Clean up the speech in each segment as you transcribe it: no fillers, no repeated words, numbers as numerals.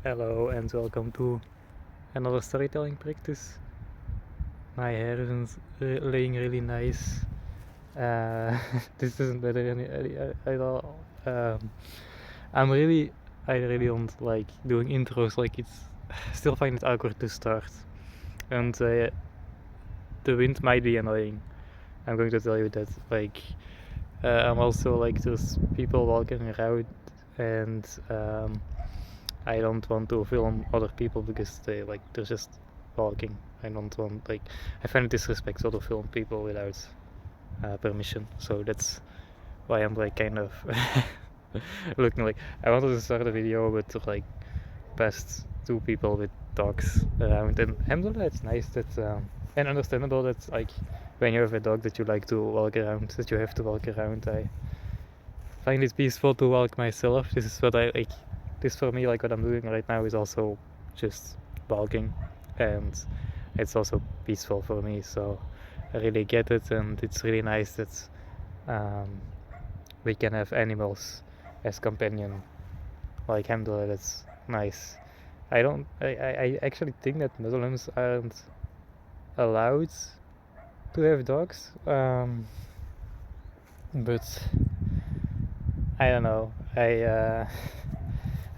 Hello and welcome to another storytelling practice. My hair isn't laying really nice. This isn't better at all. I'm really, I really don't like doing intros. Like still find it awkward to start, and the wind might be annoying. I'm going to tell you that. I'm also like there's people walking around, and I don't want to film other people because they're just walking. I don't want I find it disrespectful to film people without permission. So that's why I'm kind of looking like I wanted to start a video with past two people with dogs around, and alhamdulillah it's nice that and understandable that when you have a dog that you like to walk around, that you have to walk around. I find it peaceful to walk myself. This is what I like. This for me, like what I'm doing right now, is also just walking, and it's also peaceful for me. So I really get it, and it's really nice that we can have animals as companion. Like alhamdulillah, that's nice. I actually think that Muslims aren't allowed to have dogs, but I don't know.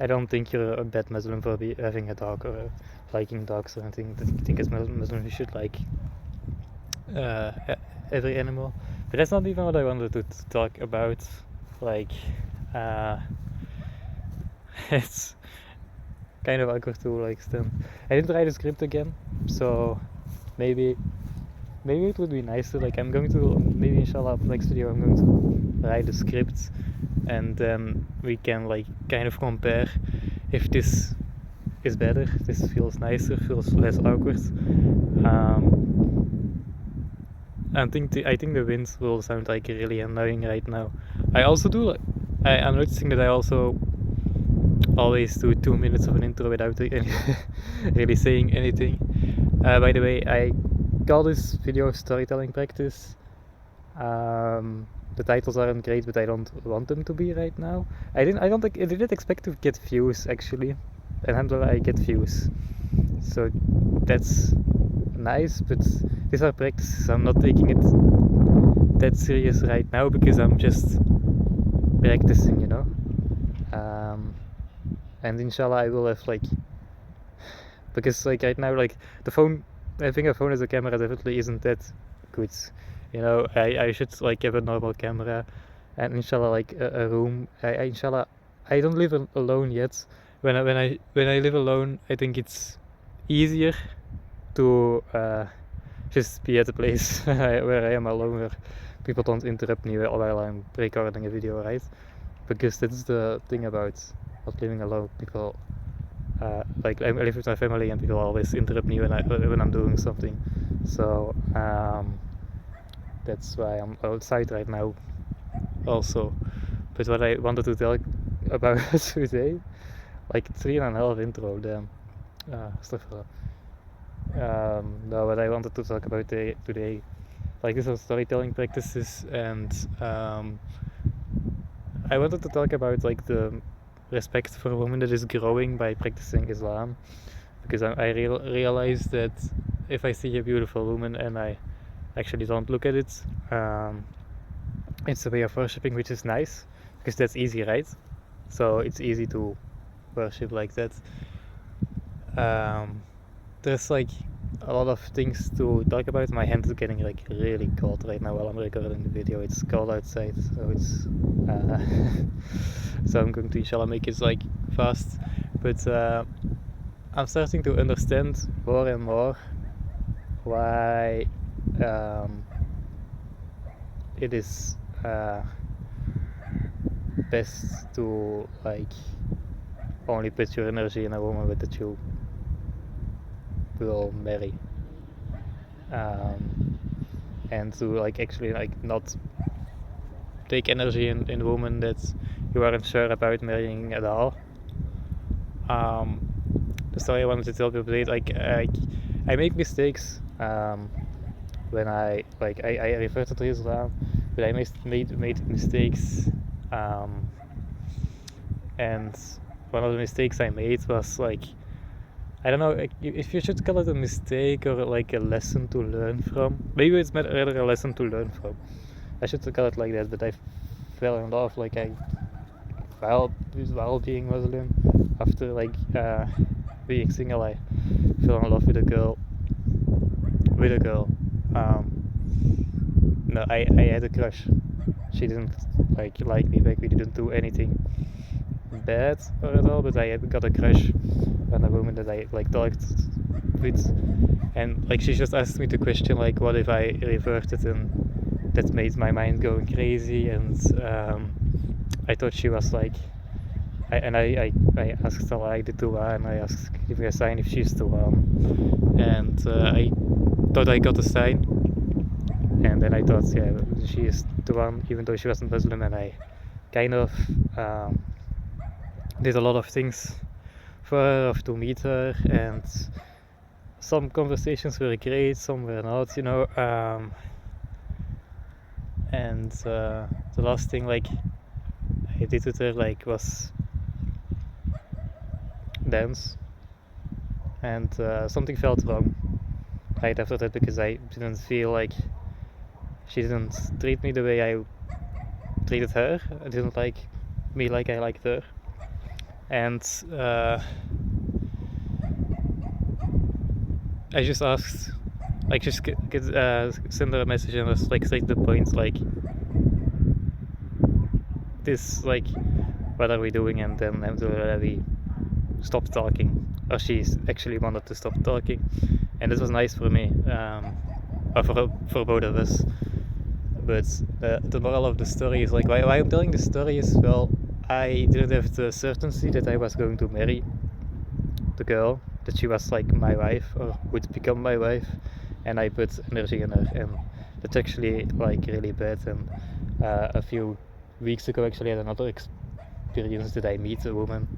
I don't think you're a bad Muslim for having a dog or liking dogs or anything. I think as Muslim you should like uh, every animal. But that's not even what I wanted to talk about. Like, it's kind of awkward to stand. I didn't write a script again, so maybe it would be nice to I'm going to maybe inshallah next video I'm going to write a script, and then we can kind of compare if this is better, this feels nicer, feels less awkward. I think the wind will sound really annoying right now. I also do I'm noticing that I also always do 2 minutes of an intro without really saying anything. By the way, I call this video storytelling practice. The titles aren't great, but I don't want them to be right now. I didn't expect to get views actually, and alhamdulillah I get views, so that's nice. But these are practices. I'm not taking it that serious right now because I'm just practicing, and inshallah I will have because right now the phone, I think a phone as a camera definitely isn't that good. I should have a normal camera, and inshallah a room. Inshallah I don't live alone yet. When I live alone, I think it's easier to just be at a place where I am alone, where people don't interrupt me while I'm recording a video, right? Because that's the thing about not living alone. People I live with my family, and people always interrupt me when I'm doing something. So that's why I'm outside right now also. But what I wanted to tell about today, 3.5 intro, damn. No, what I wanted to talk about today, these are storytelling practices, and I wanted to talk about the respect for women that is growing by practicing Islam, because I realized that if I see a beautiful woman and I actually don't look at it, it's a way of worshipping, which is nice because that's easy, right? So it's easy to worship like that. There's a lot of things to talk about. My hand is getting really cold right now while I'm recording the video. It's cold outside, so it's so I'm going to inshallah make it fast. But I'm starting to understand more and more why it is best to only put your energy in a woman that you will marry, and to actually not take energy in women that you aren't sure about marrying at all. The story I wanted to tell people today, I make mistakes when I refer to Islam, but I made mistakes, and one of the mistakes I made was like, I don't know if you should call it a mistake or like a lesson to learn from. Maybe it's rather a lesson to learn from. I should call it like that, but I fell in love like while being Muslim. After like being single, I fell in love with a girl. No, I had a crush. She didn't like me back. We didn't do anything bad or at all, but I had got a crush on a woman that I like talked with, and like she just asked me the question like, what if I reverted, and that made my mind going crazy, and I thought she was like, I asked her like the dua, and I asked give me a sign if she's the one, and I thought I got a sign, and then I thought yeah she is the one, even though she wasn't Muslim, and I kind of did a lot of things for her to meet her, and some conversations were great, some were not, you know, and the last thing like I did with her like was dance, and something felt wrong right after that because I didn't feel like she didn't treat me the way I treated her. I didn't like me like I liked her, and I just asked, like, just send her a message and was like straight to the point, like, this, like, what are we doing? And then we stopped talking, or she actually wanted to stop talking, and this was nice for me, or for both of us. But the moral of the story is like, why I'm telling the story is, well, I didn't have the certainty that I was going to marry the girl, that she was like my wife or would become my wife, and I put energy in her, and that's actually like really bad. And a few weeks ago actually I had another experience that I meet a woman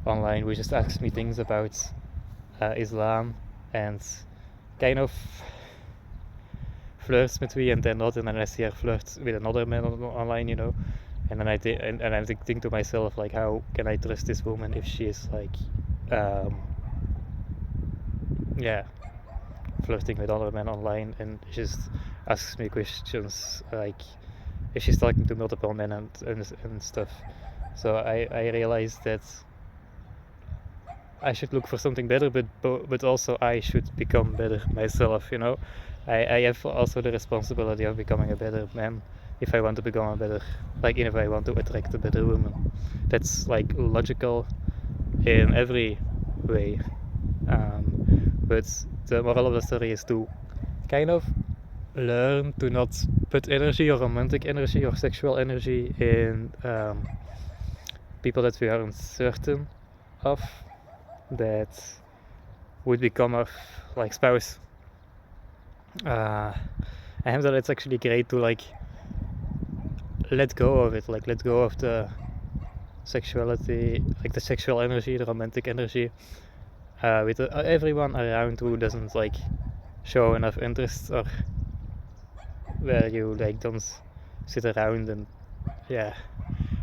online who just asked me things about Islam and kind of flirts with me, and then not, and then I see her flirt with another man online, you know, and then I'm thinking to myself like, how can I trust this woman if she is like yeah, flirting with other men online, and just asks me questions like if she's talking to multiple men and stuff. So I realized that I should look for something better, but also I should become better myself, you know. I have also the responsibility of becoming a better man if I want to become a better, like if I want to attract a better woman. That's like logical in every way. But the moral of the story is to kind of learn to not put energy or romantic energy or sexual energy in people that we are uncertain of, that would become our like spouse. And that it's actually great to like let go of it, like let go of the sexuality, like the sexual energy, the romantic energy, with everyone around who doesn't like show enough interest, or where you like don't sit around and yeah,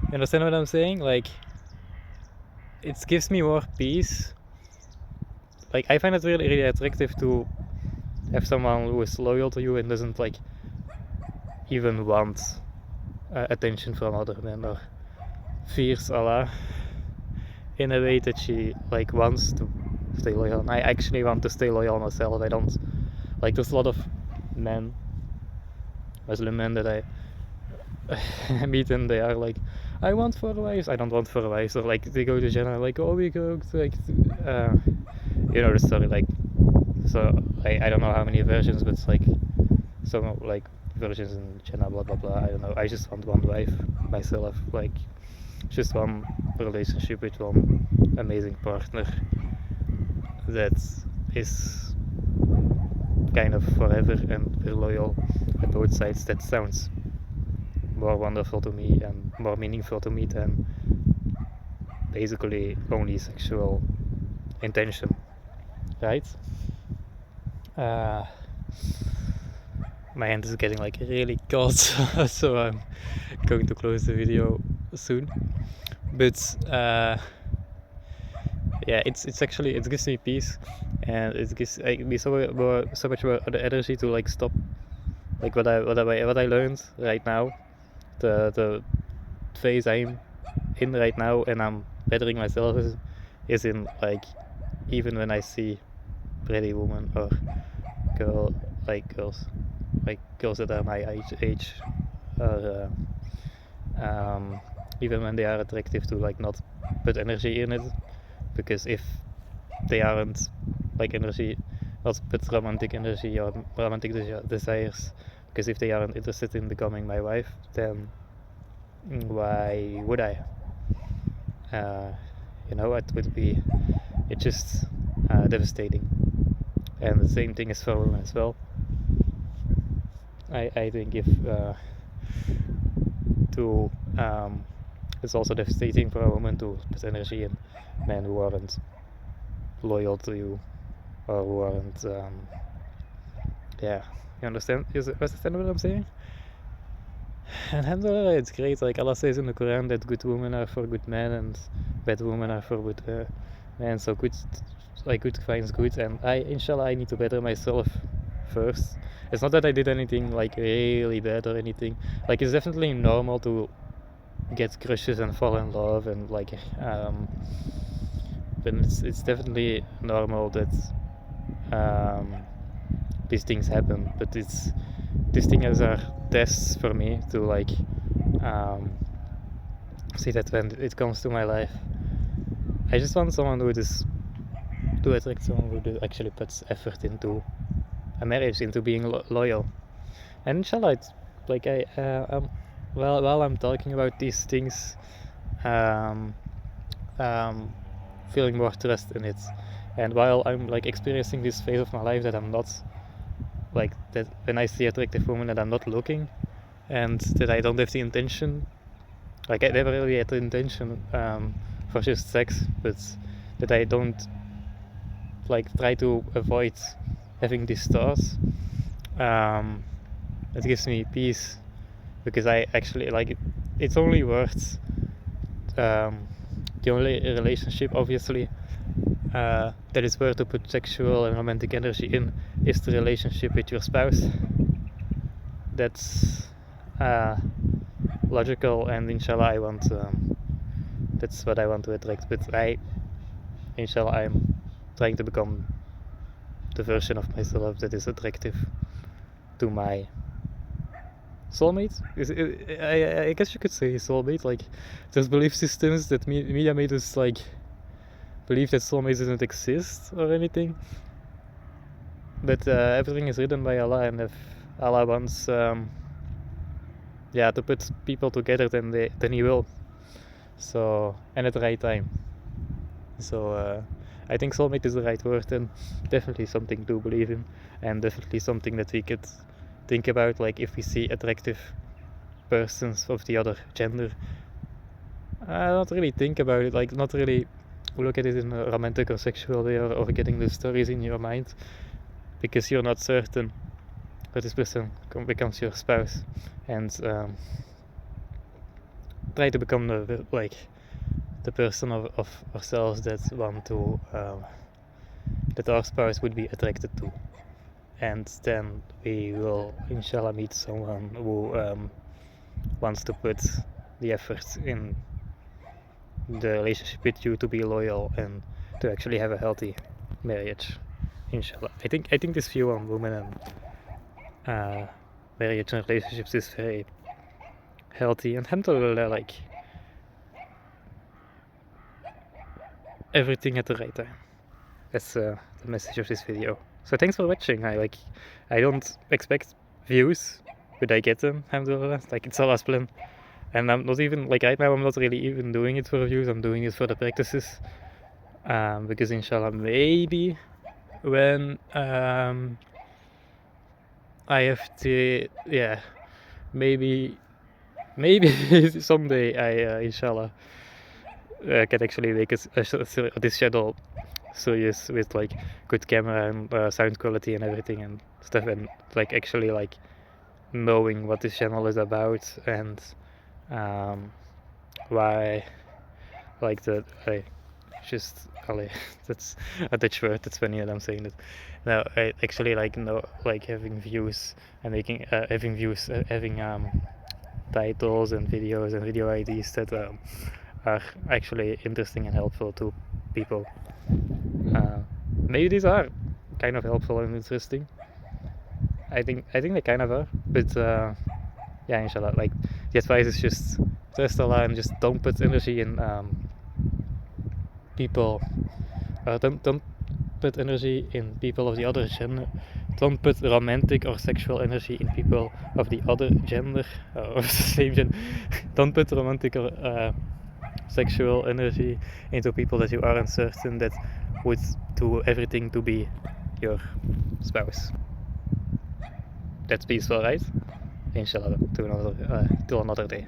you understand what I'm saying? Like, it gives me more peace. Like, I find it really, really attractive to have someone who is loyal to you and doesn't like even want attention from other men, or fears Allah in a way that she like wants to stay loyal. And I actually want to stay loyal myself. I don't like, there's a lot of men, Muslim men, that I meet, and they are like, I want 4 wives. I don't want 4 wives. Or like they go to Jannah like, oh, we go to like you know the story, like, so I don't know how many versions, but it's like some like versions in Jannah, blah blah blah, I don't know. I just want 1 wife myself, like just 1 relationship with 1 amazing partner that is kind of forever and we're loyal at both sides. That sounds more wonderful to me and more meaningful to me than basically only sexual intention, right? My hand is getting like really cold, so I'm going to close the video soon. But yeah, it's actually, it gives me peace, and it gives me so much more the energy to like stop, like what I learned right now, the phase I'm in right now, and I'm bettering myself is in like, even when I see pretty women or girls that are my age, or even when they are attractive, to like not put energy in it, because if they aren't like energy, not put romantic energy or romantic desires, because if they aren't interested in becoming my wife, then why would I? It would be, it's just devastating. And the same thing is for women as well. I think if it's also devastating for a woman to put energy in men who aren't loyal to you, or who aren't you understand what I'm saying? And alhamdulillah, it's great, like Allah says in the Quran that good women are for good men and bad women are for good men, so good finds good, and inshallah I need to better myself first. It's not that I did anything like really bad or anything, like it's definitely normal to get crushes and fall in love, and like but it's definitely normal that these things happen, but these things are tests for me to like see that when it comes to my life, I just want someone who to attract someone who actually puts effort into a marriage, into being loyal. And inshallah, it's like while I'm talking about these things, feeling more trust in it, and while I'm like experiencing this phase of my life that I'm not like that, when I see attractive women, that I'm not looking, and that I don't have the intention, like I never really had the intention for just sex, but that I don't like try to avoid having these thoughts. It gives me peace, because I actually like it. It's only worth the only relationship, obviously, that is worth to put sexual and romantic energy in is the relationship with your spouse. That's logical, and inshallah that's what I want to attract. But inshallah, I'm trying to become the version of myself that is attractive to my soulmate. I guess you could say soulmate. Like, there's belief systems that media made us like believe that soulmates doesn't exist or anything. But everything is written by Allah, and if Allah wants to put people together, then He will. So, and at the right time. So I think soulmate is the right word, and definitely something to believe in, and definitely something that we could think about, like if we see attractive persons of the other gender. Not really think about it, like not really look at it in a romantic or sexual way, or getting the stories in your mind, because you're not certain that this person becomes your spouse, and try to become the person of ourselves that want to that our spouse would be attracted to, and then we will inshallah meet someone who wants to put the effort in the relationship with you, to be loyal and to actually have a healthy marriage, inshallah. I think this view on women and marriage and relationships is very healthy, and alhamdulillah, like everything at the right time. That's the message of this video. So thanks for watching. I don't expect views, but I get them, alhamdulillah. Like, it's Allah's plan. And I'm not even, like right now I'm not really even doing it for views, I'm doing it for the practices. Because inshallah, maybe when I have to, maybe someday I inshallah can actually make this channel serious, with like good camera and sound quality and everything and stuff, and like actually like knowing what this channel is about, and why like just that's a Dutch word. That's funny that I'm saying that. No, I actually like having views and having titles and videos and video IDs that are actually interesting and helpful to people. Maybe these are kind of helpful and interesting. I think they kind of are, but yeah, inshallah. Like the advice is just trust Allah and just don't put energy in people. Don't put energy in people of the other gender. Don't put romantic or sexual energy in people of the other gender or the same gender. Don't put romantic or sexual energy into people that you are uncertain that would do everything to be your spouse. That's peaceful, right? Inshallah, to another day.